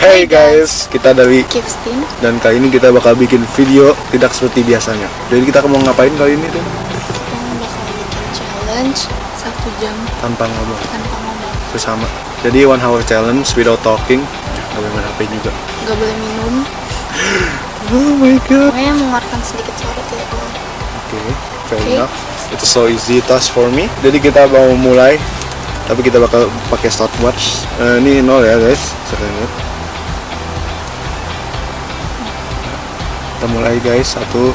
Hey guys, kita dari KIVSTEEN. dan kali ini kita bakal bikin video tidak seperti biasanya. Jadi kita mau ngapain kali ini tuh? Kita bakal bikin challenge 1 jam Tanpa ngomong bersama. Jadi 1 hour challenge without talking. Gak boleh main HP juga. Gak boleh minum. Oh my god. Pokoknya mengeluarkan sedikit suara tidak boleh. Oke, fair enough. It's so easy task for me. Jadi kita mau mulai, tapi kita bakal pakai stopwatch. Ini 0 ya guys, sekali lihat. Kita mulai guys, 1, 2,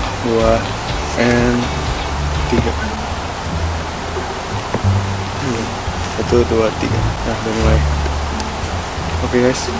and 3. 1, 2, 3. Nah, udah mulai. Oke guys.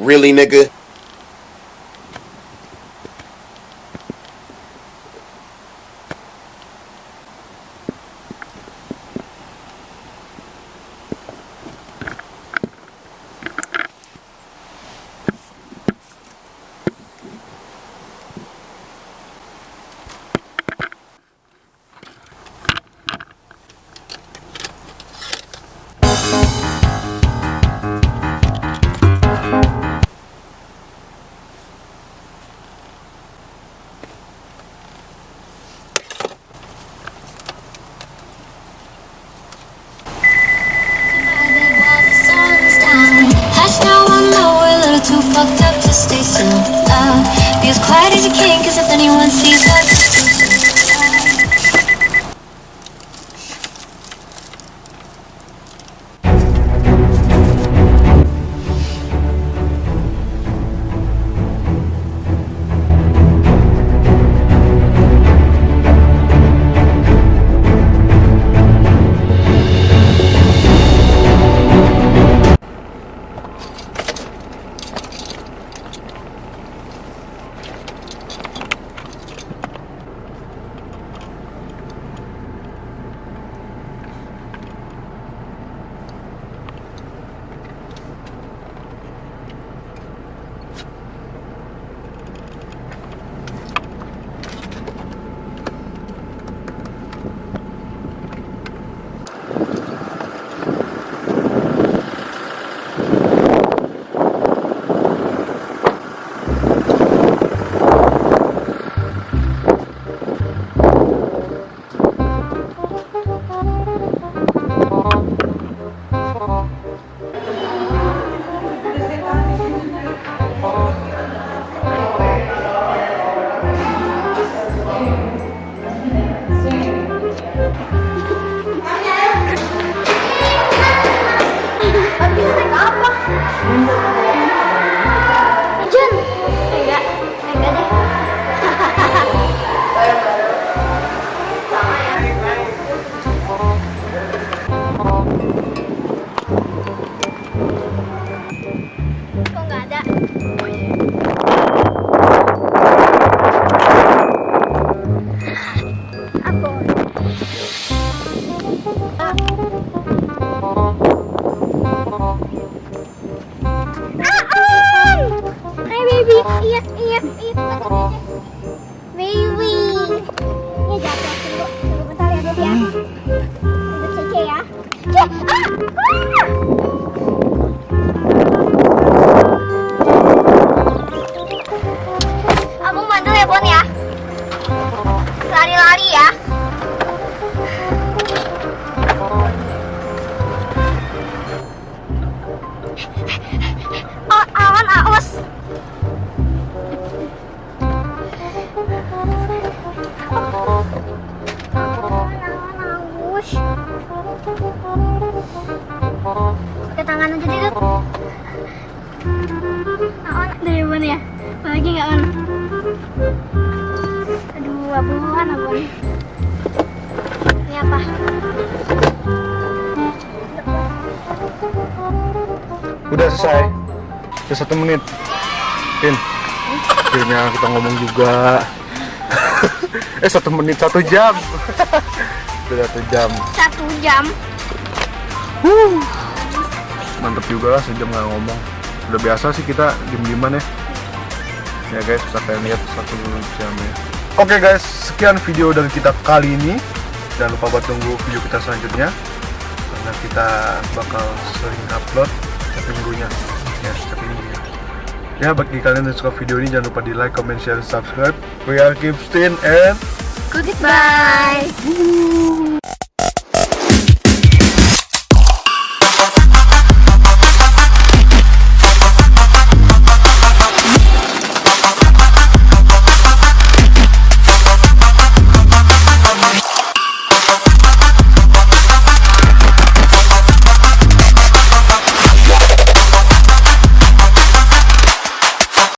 Really, nigga? locked up to stay still. Be as quiet as you can, cause if anyone sees us. Pakai tangan aja deh, Dut. Aon dari mana ya? Lagi nggak on? Aduh, abon. Ini apa? Udah selesai. Udah 1 menit. Pin. Akhirnya kita ngomong juga. 1 menit 1 jam. Udah 1 jam. 1 jam. Mantep juga lah, sejam nggak ngomong. Udah biasa sih kita diem-dieman ya. Ya guys, kita pengen lihat 1 jam ya. Oke guys, sekian video dari kita kali ini. Jangan lupa buat tunggu video kita selanjutnya, karena kita bakal sering upload setiap minggunya. Ya, setiap minggunya. Ya, bagi kalian yang suka video ini, jangan lupa di like, comment, share, subscribe. We are KIVSTEEN and Goodbye.